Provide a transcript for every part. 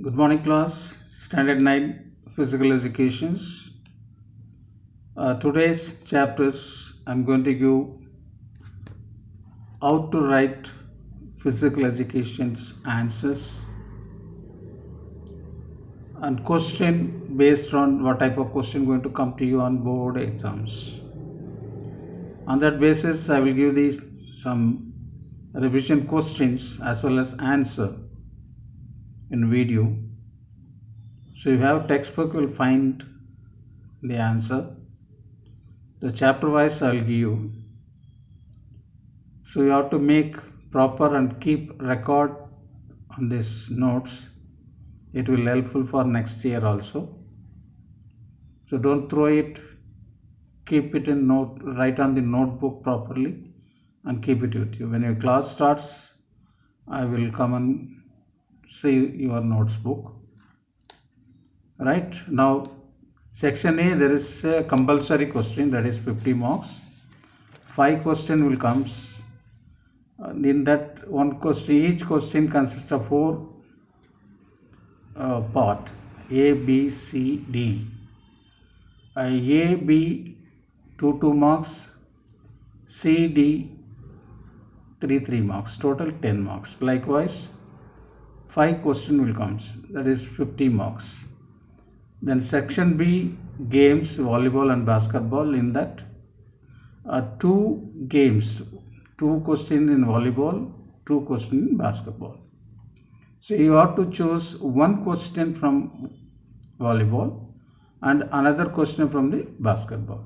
Good morning, class. Standard 9 Physical Educations. Today's chapters I'm going to give how to write physical education's answers and question based on what type of question going to come to you on board exams. On that basis, I will give these some revision questions as well as answer in video. So you have textbook, you will find the answer. The chapter wise I will give you. So you have to make proper and keep record on these notes. It will helpful for next year also. So don't throw it, keep it in note, write on the notebook properly and keep it with you. When your class starts, I will come and see your notes book. Right, now section A, there is a compulsory question, that is 50 marks. 5 question will comes. In that one question, each question consists of 4 part, A, B, C, D. A, B 2 marks, C, D 3 marks, total 10 marks. Likewise 5 question will comes, that is 50 marks. Then section B, games, volleyball and basketball. In that 2 games, 2 questions in volleyball, 2 questions in basketball. So you have to choose one question from volleyball and another question from the basketball.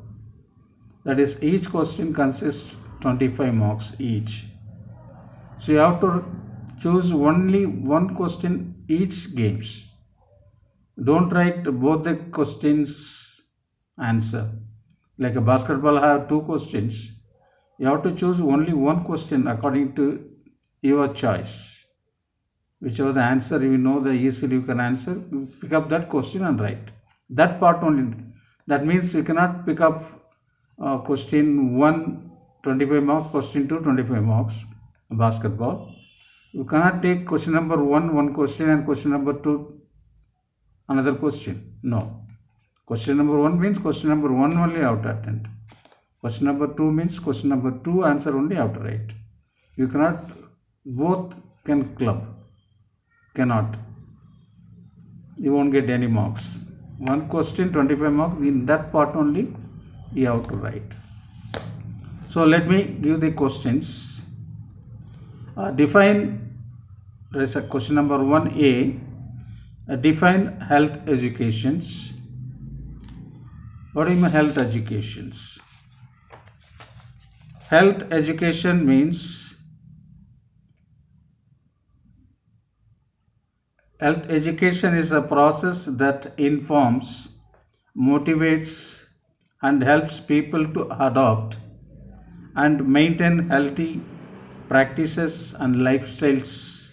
That is, each question consists 25 marks each. So you have to choose only one question each games. Don't write both the questions answer. Like a basketball have 2 questions. You have to choose only one question according to your choice. Whichever the answer you know the easily you can answer, you pick up that question and write. That part only. That means you cannot pick up question 1 25 marks, question 2 25 marks basketball. You cannot take question number 1 question and question number 2 another question. No. Question number 1 means question number 1 only you have to attend. Question number 2 means question number 2 answer only you have to write. You cannot both can club. Cannot. You won't get any marks. One question 25 marks, in that part only you have to write. So let me give the questions. Define, there is a question number 1A. Define health educations. What do you mean health educations? Health education means health education is a process that informs, motivates and helps people to adopt and maintain healthy practices and lifestyles,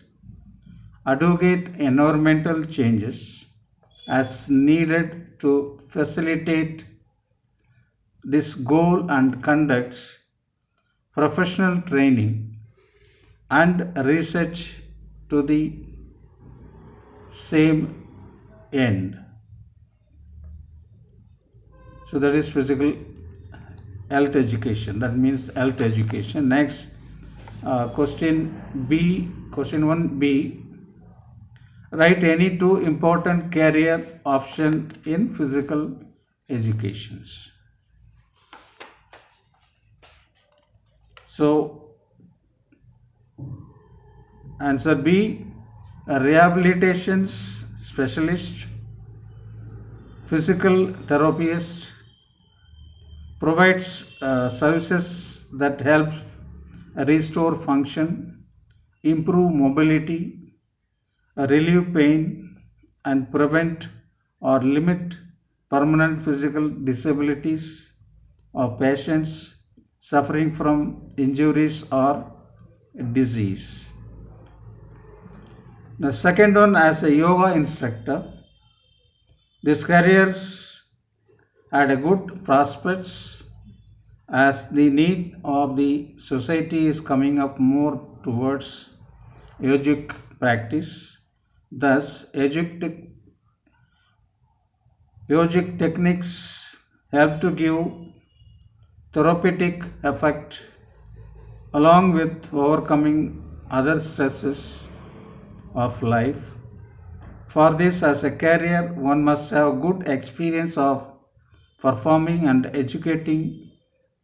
advocate environmental changes as needed to facilitate this goal and conducts professional training and research to the same end. So that is physical health education, that means health education. Next question B, question 1B, write any 2 important career option in physical educations. So answer B, a rehabilitation specialist, physical therapist, provides services that help restore function, improve mobility, relieve pain and prevent or limit permanent physical disabilities of patients suffering from injuries or disease. The second one, as a yoga instructor, this career had a good prospects as the need of the society is coming up more towards yogic practice Thus, yogic techniques help to give therapeutic effect along with overcoming other stresses of life. For this, as a career, one must have good experience of performing and educating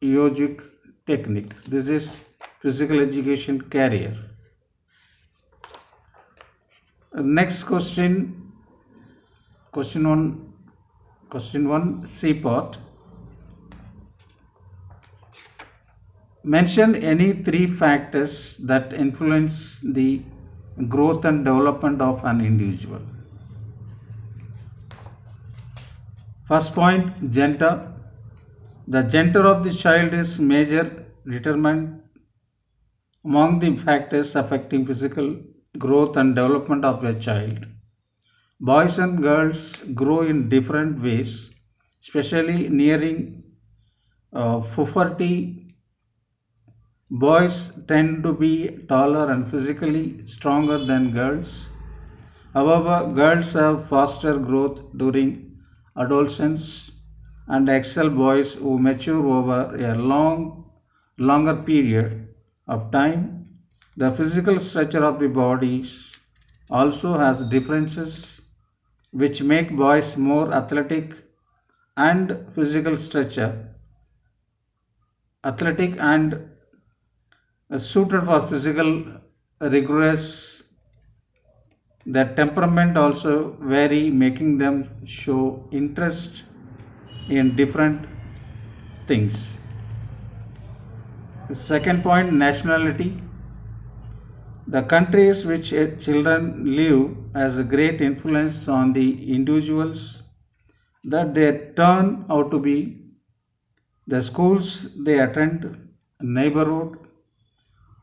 yogic technique. This is physical education career. Next question, question one, C part. Mention any three factors that influence the growth and development of an individual. First point, gender. The gender of the child is major determinant among the factors affecting physical growth and development of a child. Boys and girls grow in different ways, especially nearing puberty. Boys tend to be taller and physically stronger than girls. However, girls have faster growth during adolescence and excel boys who mature over a longer period of time. The physical structure of the bodies also has differences which make boys more athletic and suited for physical rigorous. Their temperament also vary, making them show interest in different things. The second point, nationality. The countries which children live has a great influence on the individuals that they turn out to be, the schools they attend, neighborhood,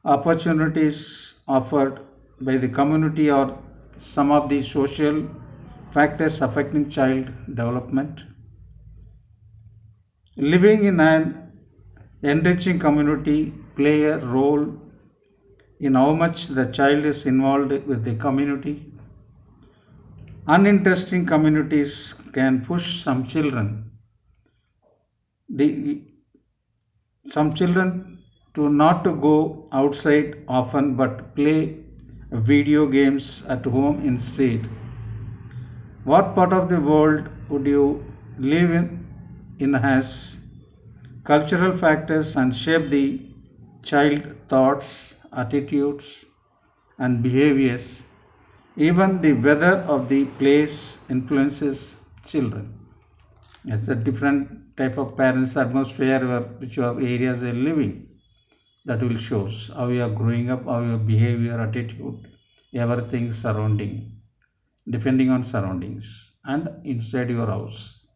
opportunities offered by the community or some of the social factors affecting child development. Living in an enriching community play a role in how much the child is involved with the community. Uninteresting communities can push some children to not to go outside often but play video games at home instead. What part of the world would you live in has cultural factors and shape the child thoughts, attitudes, and behaviors. Even the weather of the place influences children. It's a different type of parents atmosphere which areas are living. That will shows how you are growing up, how your behavior, attitude, everything surrounding, depending on surroundings and inside your house.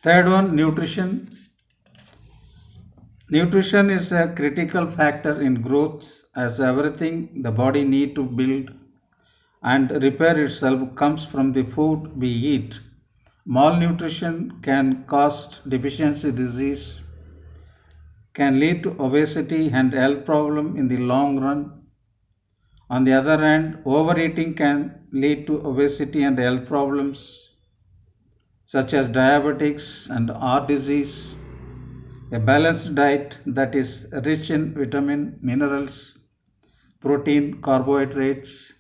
Third one, nutrition. Nutrition is a critical factor in growth as everything the body needs to build and repair itself comes from the food we eat. Malnutrition can cause deficiency disease, can lead to obesity and health problem in the long run. On the other hand, overeating can lead to obesity and health problems such as diabetics and heart disease. A balanced diet that is rich in vitamin, minerals, protein, carbohydrates,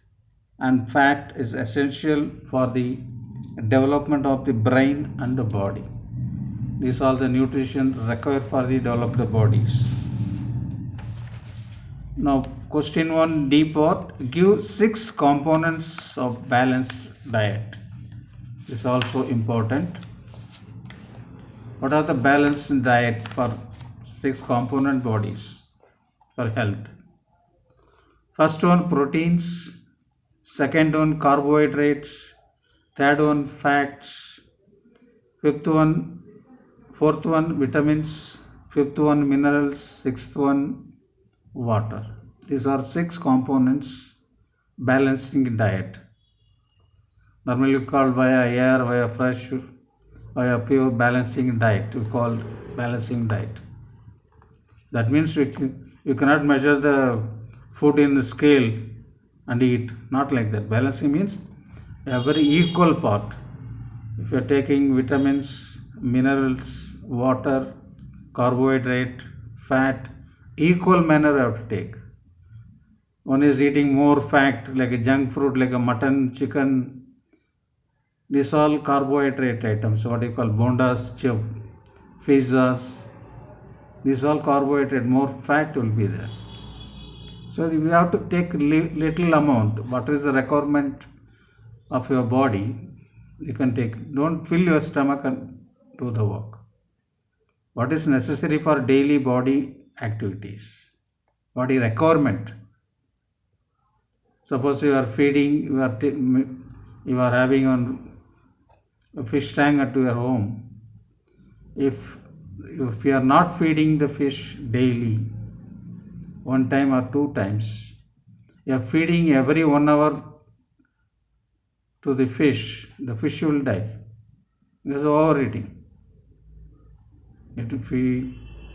and fat is essential for the development of the brain and the body. These are the nutrition required for the developed bodies. Now, question 1, D part. Give 6 components of balanced diet. This is also important. What are the balanced diet for 6 component bodies for health? First one, proteins. Second one, carbohydrates. Third one, fats. Fourth one, vitamins. Fifth one, minerals. Sixth one, water. These are 6 components balancing diet. Normally called via air, via fresh, via pure balancing diet. We call balancing diet. That means you cannot measure the food in the scale and eat. Not like that. Balancing means a very equal part. If you are taking vitamins, minerals, water, carbohydrate, fat, equal manner you have to take. One is eating more fat like a junk food like a mutton, chicken. These all carbohydrate items, what you call bondas, pizzas. These all carbohydrate, more fat will be there. So you have to take little amount. What is the requirement of your body? You can take. Don't fill your stomach and do the work. What is necessary for daily body activities? Body requirement. Suppose you are feeding, you are having on a fish tank at your home. If you are not feeding the fish daily, one time or two times, you are feeding every 1 hour to the fish will die. Because of overeating. If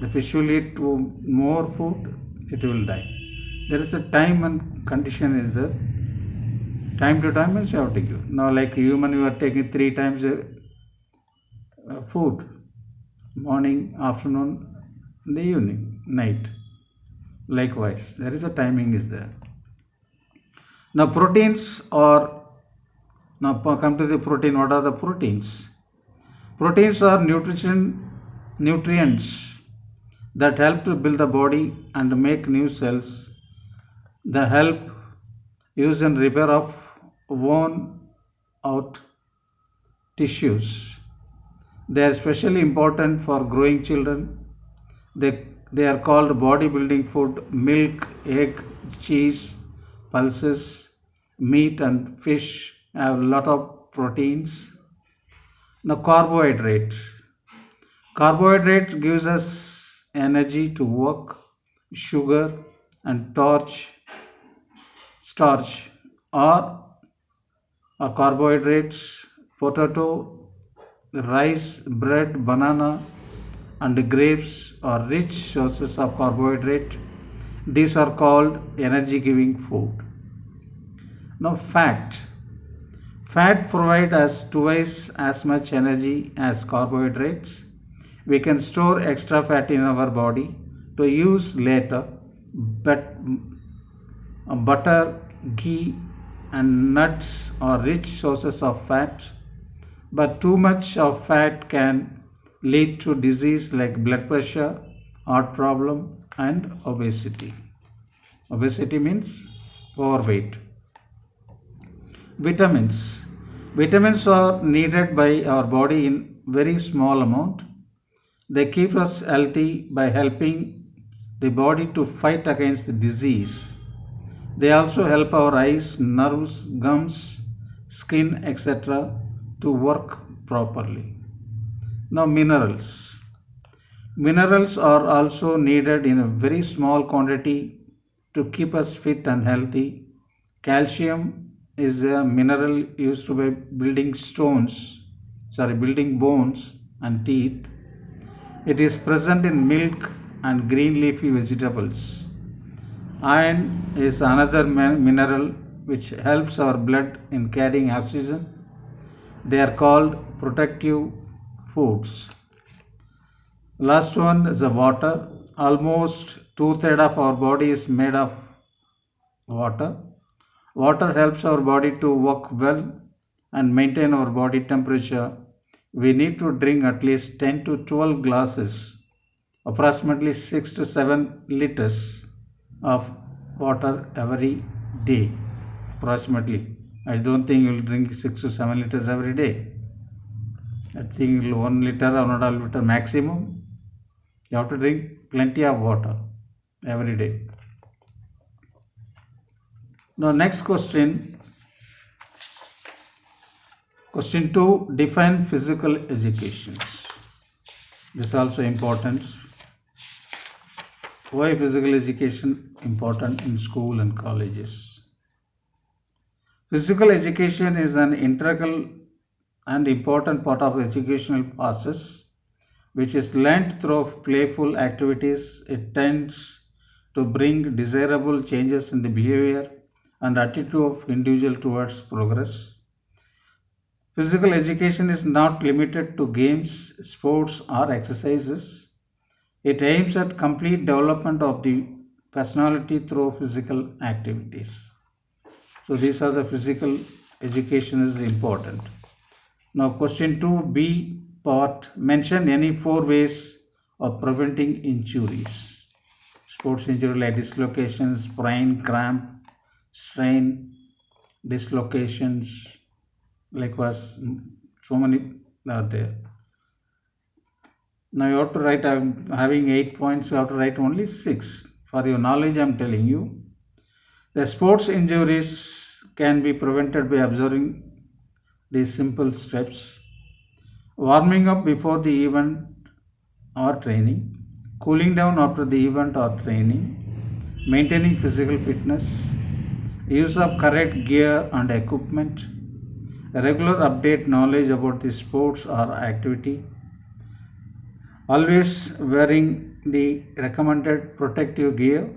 the fish will eat more food, it will die. There is a time and condition is there. Time to time means you have to give. Now like human, you are taking 3 times food. Morning, afternoon, in the evening, night. Likewise, there is a timing is there. Now proteins are, now come to the protein. What are the proteins? Proteins are nutrients that help to build the body and make new cells. They help use and repair of worn out tissues. They are especially important for growing children. They are called bodybuilding food. Milk, egg, cheese, pulses, meat and fish have a lot of proteins. Now carbohydrate. Carbohydrate gives us energy to work. Sugar and starch or carbohydrates, potato, rice, bread, banana and grapes are rich sources of carbohydrate. These are called energy giving food. Now fat. Fat provides us twice as much energy as carbohydrates. We can store extra fat in our body to use later, but butter, ghee and nuts are rich sources of fat, but too much of fat can lead to disease like blood pressure, heart problem and obesity. Obesity means overweight. Vitamins. Vitamins are needed by our body in very small amount. They keep us healthy by helping the body to fight against the disease. They also help our eyes, nerves, gums, skin, etc. to work properly. Now minerals. Minerals are also needed in a very small quantity to keep us fit and healthy. Calcium is a mineral used by building bones and teeth. It is present in milk and green leafy vegetables. Iron is another mineral which helps our blood in carrying oxygen. They are called protective foods. Last one is the water. Almost 2/3 of our body is made of water. Water helps our body to work well and maintain our body temperature. We need to drink at least 10 to 12 glasses, approximately 6 to 7 liters of water every day. Approximately. I don't think you'll drink 6 to 7 liters every day. I think 1 liter or 1.5 liter maximum. You have to drink plenty of water every day. Now next question. Question 2. Define physical education. This is also important. Why physical education important in school and colleges? Physical education is an integral and important part of the educational process, which is learned through playful activities. It tends to bring desirable changes in the behavior and attitude of individual towards progress. Physical education is not limited to games, sports, or exercises. It aims at complete development of the personality through physical activities. So these are the physical education is important. Now question 2b part, mention any 4 ways of preventing injuries. Sports injury like dislocations, sprain, cramp, strain, dislocations, likewise so many are there. Now you have to write, I'm having 8 points, you have to write only 6. For your knowledge, I'm telling you. The sports injuries can be prevented by observing these simple steps. Warming up before the event or training, cooling down after the event or training, maintaining physical fitness, use of correct gear and equipment, regular update knowledge about the sports or activity, always wearing the recommended protective gear,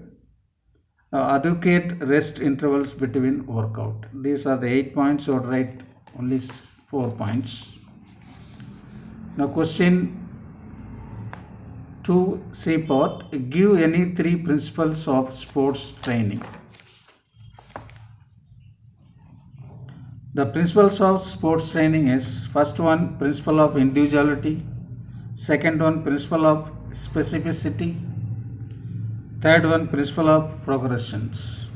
adequate rest intervals between workout. These are the 8 points, so write only 4 points. Now question 2c part, give any 3 principles of sports training. The principles of sports training is, first one, principle of individuality, second one, principle of specificity, third one, principle of progressions.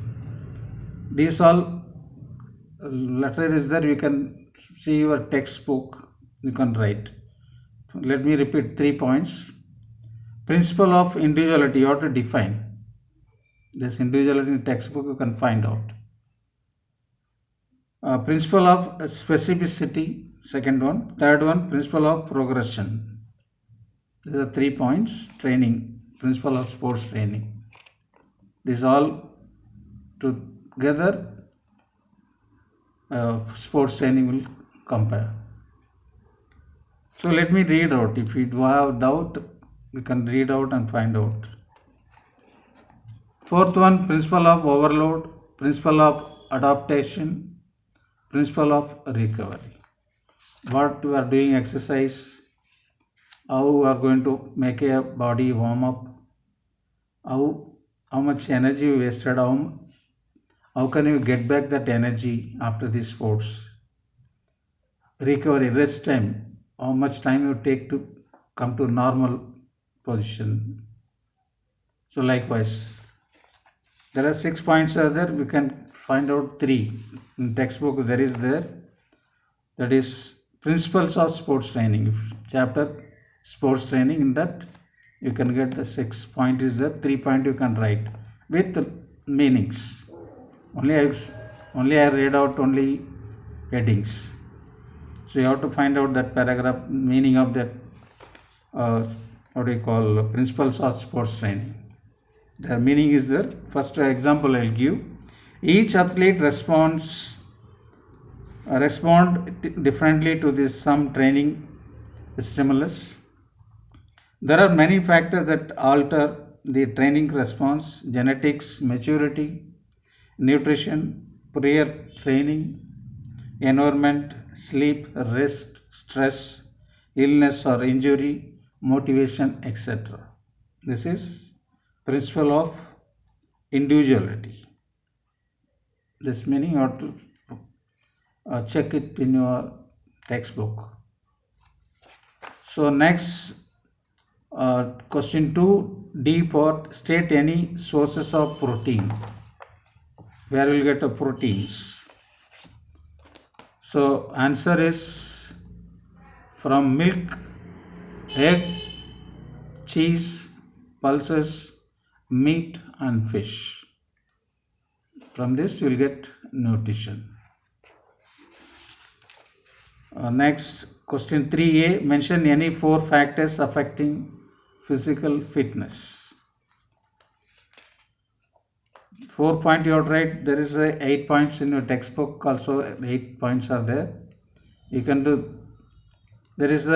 These all letter is there, you can see your textbook, you can write. Let me repeat 3 points. Principle of individuality, you have to define. This individuality in textbook you can find out. Principle of specificity, second one. Third one, principle of progression. These are 3 points. Training, principle of sports training. These all together sports training will compare. So let me read out. If you do have doubt, you can read out and find out. Fourth one, principle of overload, principle of adaptation, principle of recovery. What you are doing exercise, how you are going to make a body warm up, how much energy you wasted, how can you get back that energy after the sports. Recovery, rest time, how much time you take to come to normal position. So likewise, there are 6 points are there, we can find out 3 in textbook. There is there, that is principles of sports training, chapter sports training. In that you can get the 6 point is there, 3 point you can write with meanings. Only I read out only headings, so you have to find out that paragraph meaning of that what do you call principles of sports training. The meaning is there. First example I'll give. Each athlete respond differently to this some training stimulus. There are many factors that alter the training response: genetics, maturity, nutrition, prior training, environment, sleep, rest, stress, illness or injury, motivation, etc. This is principle of individuality. This meaning you have to check it in your textbook. So next question 2d part, state any sources of protein. Where will get the proteins? So answer is from milk, egg, cheese, pulses, meat and fish. From this you will get nutrition. Next question 3a, mention any 4 factors affecting physical fitness. 4 point you have to write. There is 8 points in your textbook, also 8 points are there. You can do, there is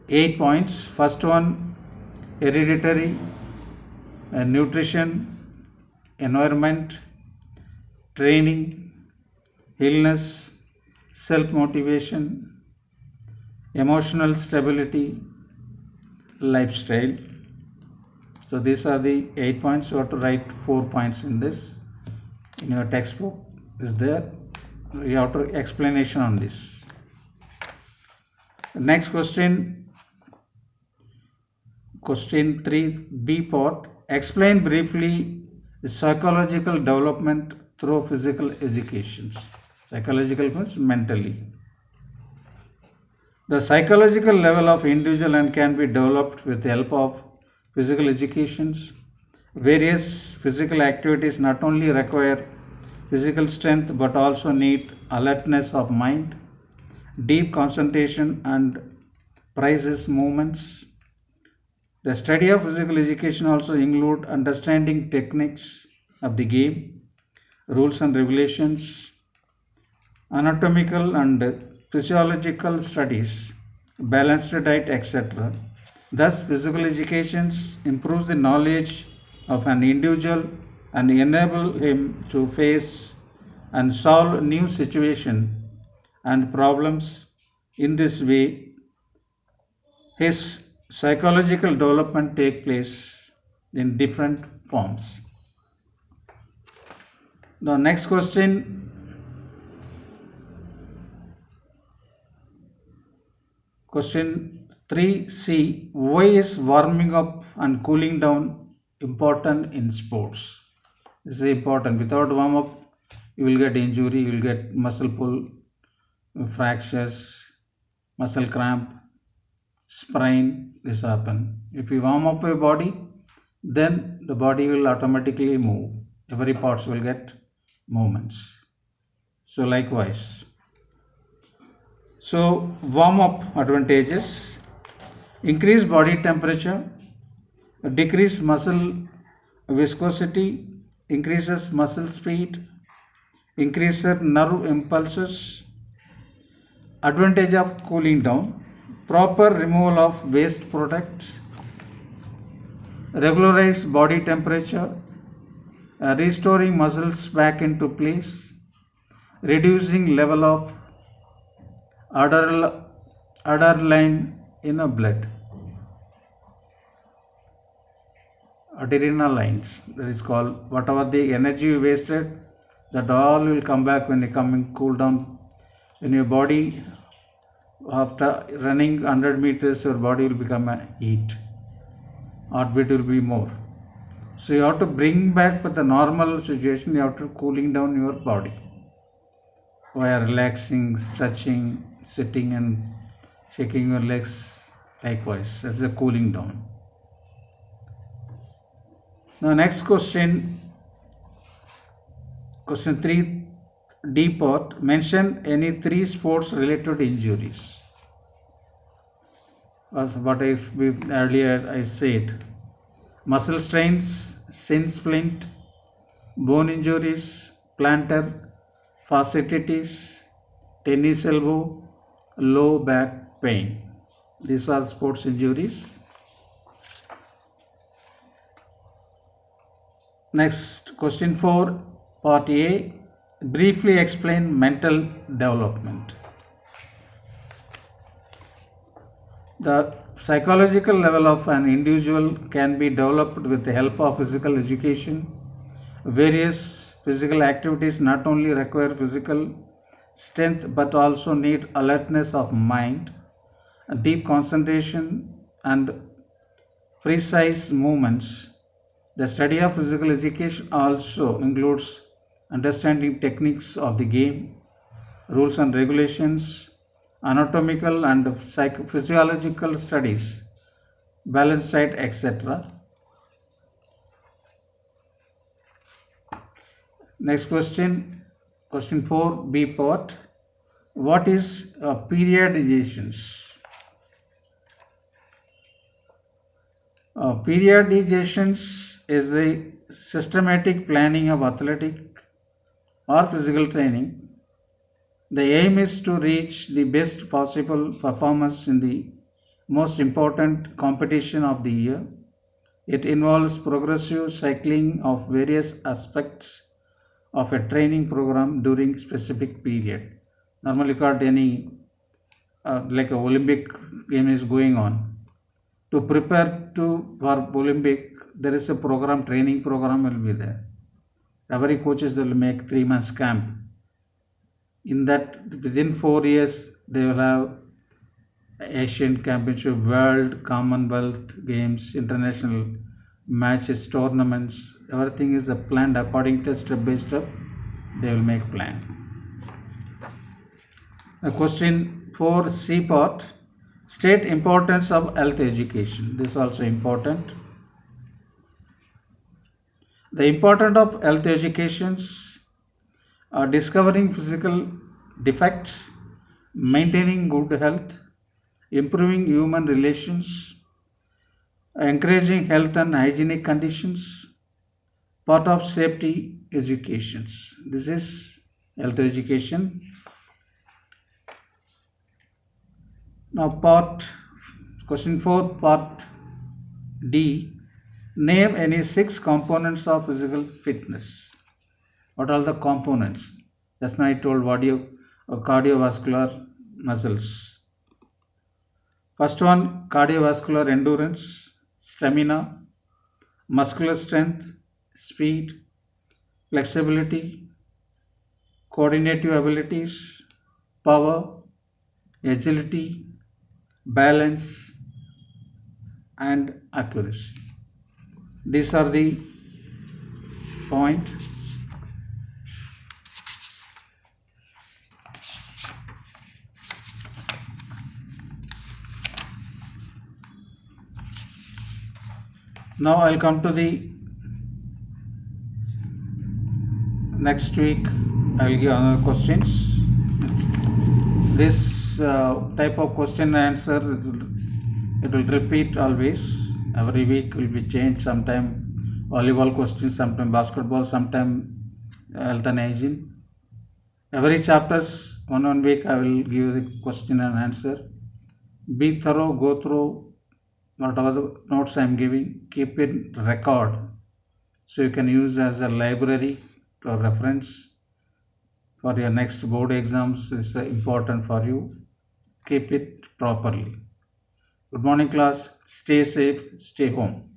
8 points. First one, hereditary, nutrition, environment, training, illness, self-motivation, emotional stability, lifestyle. So these are the 8 points. You have to write 4 points in this. In your textbook is there. You have to explanation on this. Next question 3B part. Explain briefly psychological development through physical education. Psychological means mentally. The psychological level of individual and can be developed with the help of physical educations. Various physical activities not only require physical strength but also need alertness of mind, deep concentration and precise movements. The study of physical education also include understanding techniques of the game, rules and regulations, anatomical and physiological studies, balanced diet, etc. Thus, physical education improves the knowledge of an individual and enable him to face and solve new situations and problems. In this way, his psychological development take place in different forms. The next question Question 3C. Why is warming up and cooling down important in sports? This is important. Without warm up, you will get injury, you will get muscle pull, fractures, muscle cramp, sprain. This happen. If you warm up your body, then the body will automatically move. Every parts will get movements. So likewise. So warm up advantages: increase body temperature, decrease muscle viscosity, increases muscle speed, increases nerve impulses. Advantage of cooling down: proper removal of waste products, regularize body temperature, restoring muscles back into place, reducing level of adrenaline in a blood. Adrenalines, that is called. Whatever the energy you wasted, that all will come back when you come in cool down. In your body, after running 100 meters, your body will become a heat. Heartbeat will be more. So you have to bring back with the normal situation. You have to cooling down your body via relaxing, stretching, sitting and shaking your legs. Likewise, that's a cooling down. Now next question 3D part. Mention any 3 sports related injuries. What earlier I said: muscle strains, shin splint, bone injuries, plantar fasciitis, tennis elbow, low back pain. These are sports injuries. Next, question 4, part A. Briefly explain mental development. The psychological level of an individual can be developed with the help of physical education. Various physical activities not only require physical strength but also need alertness of mind, deep concentration and precise movements. The study of physical education also includes understanding techniques of the game, rules and regulations, anatomical and physiological studies, balanced diet, etc. Next question 4B part. What is periodizations? Periodizations is the systematic planning of athletic or physical training. The aim is to reach the best possible performance in the most important competition of the year. It involves progressive cycling of various aspects of a training program during specific period. Normally got any like a Olympic game is going on. To prepare for Olympic, there is a program, training program will be there. Every coaches will make 3 months camp. In that, within 4 years, they will have Asian Championship, World, Commonwealth Games, international matches, tournaments. Everything is planned according to step by step. They will make plan. Question 4C part. State importance of health education. This is also important. The importance of health educations are discovering physical defects, maintaining good health, improving human relations, encouraging health and hygienic conditions, part of safety educations. This is health education. Now question 4 part D. Name any 6 components of physical fitness. What are the components? Just now I told cardiovascular muscles. First one, cardiovascular endurance, stamina, muscular strength, speed, flexibility, coordinative abilities, power, agility, balance, and accuracy. These are the points. Now I'll come to the next week. I'll give another questions. This type of question and answer, it will repeat always. Every week will be changed. Sometime volleyball questions, sometime basketball, sometime health and hygiene. Every chapters, one week I will give the question and answer. Be thorough, go through whatever the notes I am giving, keep it record so you can use as a library to reference for your next board exams. Is important for you. Keep it properly. Good morning class. Stay safe, stay home.